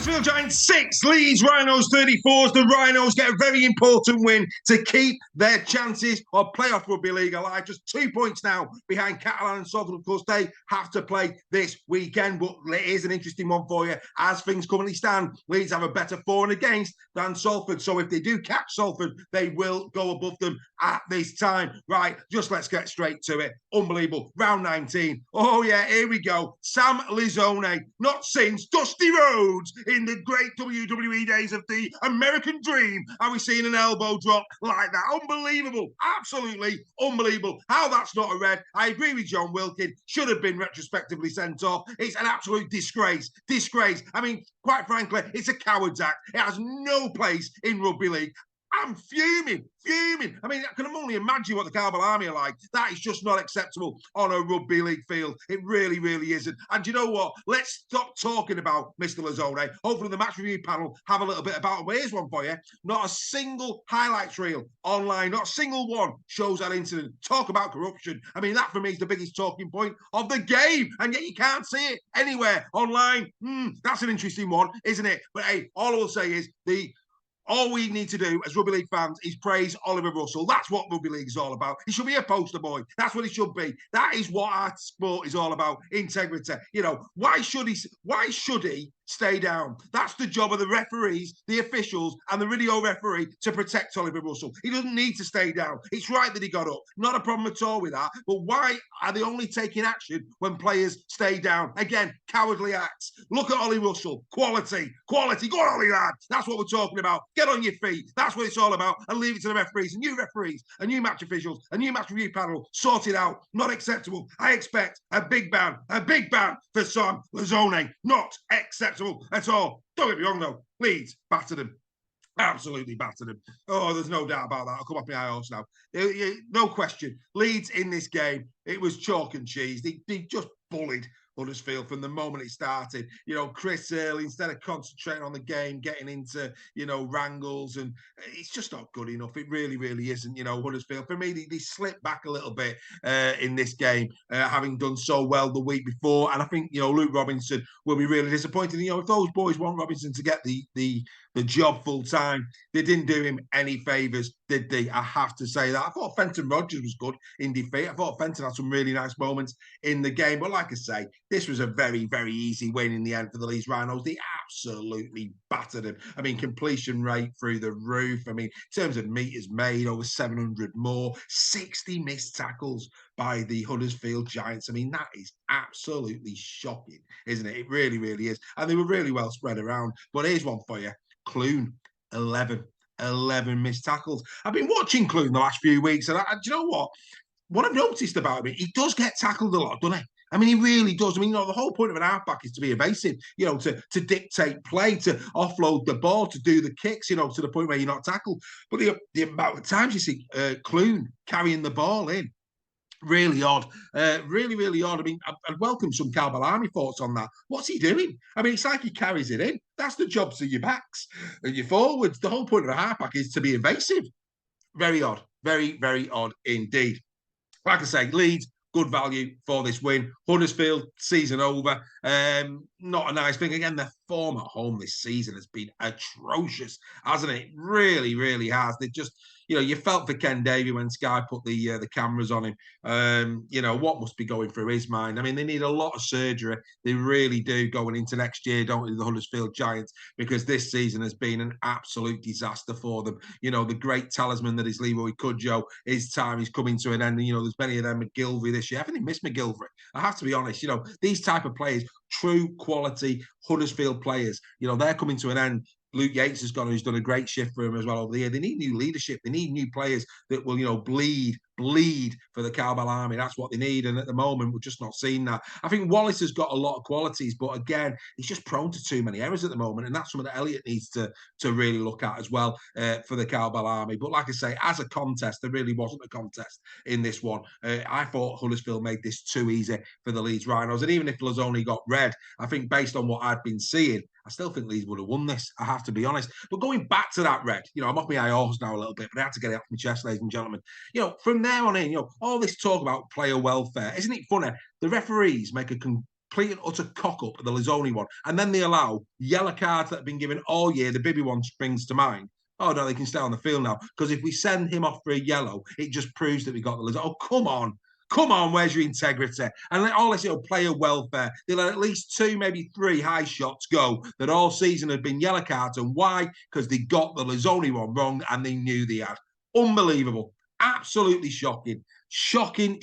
Huddersfield Giants 6, Leeds Rhinos 34. The Rhinos get a very important win to keep their chances of playoff rugby league alive. Just 2 points now behind Catalan and Salford. Of course, they have to play this weekend, but it is an interesting one for you. As things currently stand, Leeds have a better for and against than Salford. So if they do catch Salford, they will go above them at this time. Right, just let's get straight to it. Unbelievable. Round 19. Oh, yeah, here we go. Sam Lisone, not since Dusty Rhodes in the great WWE days of the American Dream are we seeing an elbow drop like that. Unbelievable. Absolutely unbelievable. How that's not a red. I agree with John Wilkin. Should have been retrospectively sent off. It's an absolute disgrace. Disgrace. I mean, quite frankly, it's a coward's act. It has no place in rugby league. I'm fuming. I mean, I can only imagine what the Carbon Army are like. That is just not acceptable on a rugby league field. It really, really isn't. And you know what? Let's stop talking about Mr. Lisone. Hopefully the match review panel have a little bit about him. But here's one for you. Not a single highlights reel online, not a single one shows that incident. Talk about corruption. I mean, that for me is the biggest talking point of the game. And yet you can't see it anywhere online. That's an interesting one, isn't it? But hey, all I will say is all we need to do as rugby league fans is praise Oliver Russell. That's what rugby league is all about. He should be a poster boy. That's what he should be. That is what our sport is all about. Integrity. You know, why should he stay down? That's the job of the referees, the officials, and the video referee to protect Oliver Russell. He doesn't need to stay down. It's right that he got up. Not a problem at all with that. But why are they only taking action when players stay down? Again, cowardly acts. Look at Ollie Russell. Quality. Go on, Ollie, lad. That's what we're talking about. Get on your feet. That's what it's all about. And leave it to the referees, and new match officials, a new match review panel. Sort it out. Not acceptable. I expect a big ban for Sam Lisone. Not acceptable at all. Don't get me wrong, though. Leeds battered him. Absolutely battered him. Oh, there's no doubt about that. I'll come off my high horse now. No question. Leeds in this game, it was chalk and cheese. They just bullied Huddersfield from the moment it started. You know, Chris Early, instead of concentrating on the game, getting into, wrangles, and it's just not good enough. It really, really isn't. Huddersfield, for me, they slipped back a little bit in this game, having done so well the week before. And I think, Luke Robinson will be really disappointed. If those boys want Robinson to get the job full time, they didn't do him any favours, did they? I have to say that. I thought Fenton Rogers was good in defeat. I thought Fenton had some really nice moments in the game. But like I say, this was a very, very easy win in the end for the Leeds Rhinos. They absolutely battered him. I mean, completion rate through the roof. I mean, in terms of metres made, over 700 more, 60 missed tackles by the Huddersfield Giants. I mean, that is absolutely shocking, isn't it? It really, really is. And they were really well spread around. But here's one for you. Clune, 11 missed tackles. I've been watching Clune the last few weeks, and do you know what? What I've noticed about him, he does get tackled a lot, doesn't he? I mean, he really does. I mean, the whole point of an halfback is to be evasive, to dictate play, to offload the ball, to do the kicks, to the point where you're not tackled. But the amount of times you see Clune carrying the ball in, really odd. Really, really odd. I mean, I'd welcome some Army thoughts on that. What's he doing? I mean, it's like he carries it in. That's the jobs of your backs and your forwards. The whole point of a halfback is to be evasive. Very odd. Very, very odd indeed. Like I say, Leeds, good value for this win. Huddersfield, season over. Not a nice thing. Again, their form at home this season has been atrocious, hasn't it? Really, really has. They just, you felt for Ken Davey when Sky put the cameras on him. What must be going through his mind? I mean, they need a lot of surgery. They really do going into next year, don't they, the Huddersfield Giants, because this season has been an absolute disaster for them. The great talisman that is Leroy Cudjoe, his time is coming to an end. And, there's many of them, McGilvery this year. I think they missed McGilvery. I have to be honest. These type of players, true quality Huddersfield players, they're coming to an end. Luke Yates has gone, who's done a great shift for him as well over the year. They need new leadership. They need new players that will, bleed for the Cowbell Army. That's what they need. And at the moment, we're just not seeing that. I think Wallace has got a lot of qualities, but again, he's just prone to too many errors at the moment. And that's something that Elliott needs to really look at as well for the Cowbell Army. But like I say, as a contest, there really wasn't a contest in this one. I thought Huddersfield made this too easy for the Leeds Rhinos. And even if Lisone got red, I think based on what I've been seeing, I still think Leeds would have won this, I have to be honest. But going back to that red, I'm off my high horse now a little bit, but I had to get it off my chest, ladies and gentlemen. From there on in, all this talk about player welfare, isn't it funny? The referees make a complete and utter cock-up at the Lisone one. And then they allow yellow cards that have been given all year. The Bibby one springs to mind. Oh, no, they can stay on the field now. Because if we send him off for a yellow, it just proves that we got the Lisone. Oh, come on. Come on, where's your integrity? And all this player welfare. They let at least 2, maybe 3 high shots go that all season had been yellow cards. And why? Because they got the Lisone one wrong and they knew they had. Unbelievable. Absolutely shocking. Shocking.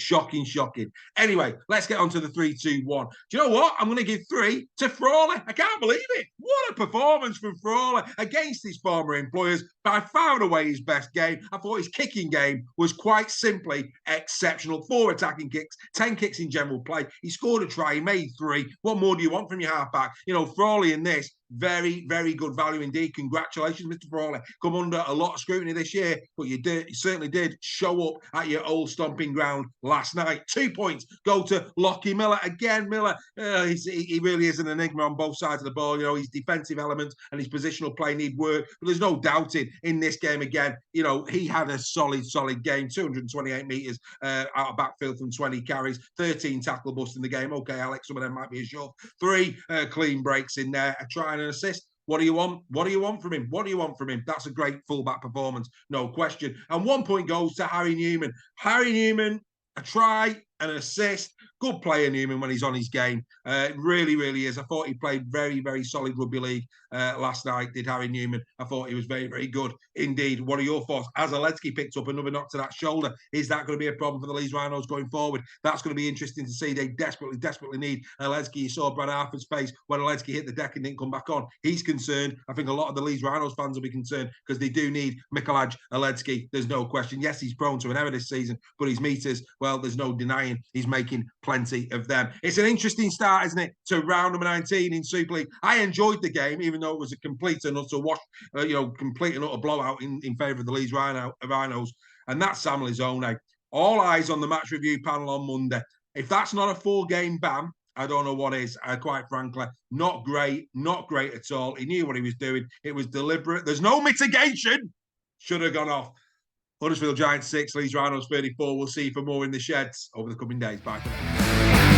Anyway, let's get on to the 3-2-1. Do you know what? I'm going to give 3 to Frawley. I can't believe it. What a performance from Frawley against his former employers. By far and away his best game. I thought his kicking game was quite simply exceptional. 4 attacking kicks, 10 kicks in general play. He scored a try. He made 3. What more do you want from your halfback? You know, Frawley in this, very, very good value indeed. Congratulations, Mr. Frawley. Come under a lot of scrutiny this year, but you certainly did show up at your old stomping ground last night. 2 points go to Lockie Miller. Again, Miller, he really is an enigma on both sides of the ball. You know, his defensive elements and his positional play need work, but there's no doubting in this game again. You know, he had a solid game. 228 metres out of backfield from 20 carries, 13 tackle busts in the game. Okay, Alex, some of them might be a shove. 3 clean breaks in there, a try and an assist. What do you want? What do you want from him? What do you want from him? That's a great fullback performance, no question. And 1 point goes to Harry Newman. Harry Newman, a try, an assist. Good player, Newman, when he's on his game. Really, really is. I thought he played very, very solid rugby league last night, did Harry Newman. I thought he was very, very good indeed. What are your thoughts? As Aledski picked up another knock to that shoulder, is that going to be a problem for the Leeds Rhinos going forward? That's going to be interesting to see. They desperately need Aledski. You saw Brad Arthur's face when Aledski hit the deck and didn't come back on. He's concerned. I think a lot of the Leeds Rhinos fans will be concerned because they do need Mikolaj Aledski. There's no question. Yes, he's prone to an error this season, but his meters, well, there's no denying he's making plenty of them. It's an interesting start, isn't it, to round number 19 in Super League. I enjoyed the game, even though it was a complete and utter wash, complete and utter blowout in favour of the Leeds Rhinos. And that's Sam Lisone. All eyes on the match review panel on Monday. If that's not a 4-game ban, I don't know what is. Quite frankly, not great at all. He knew what he was doing. It was deliberate. There's no mitigation. Should have gone off. Huddersfield Giants 6, Leeds Rhinos 34. We'll see you for more in the sheds over the coming days. Bye for now.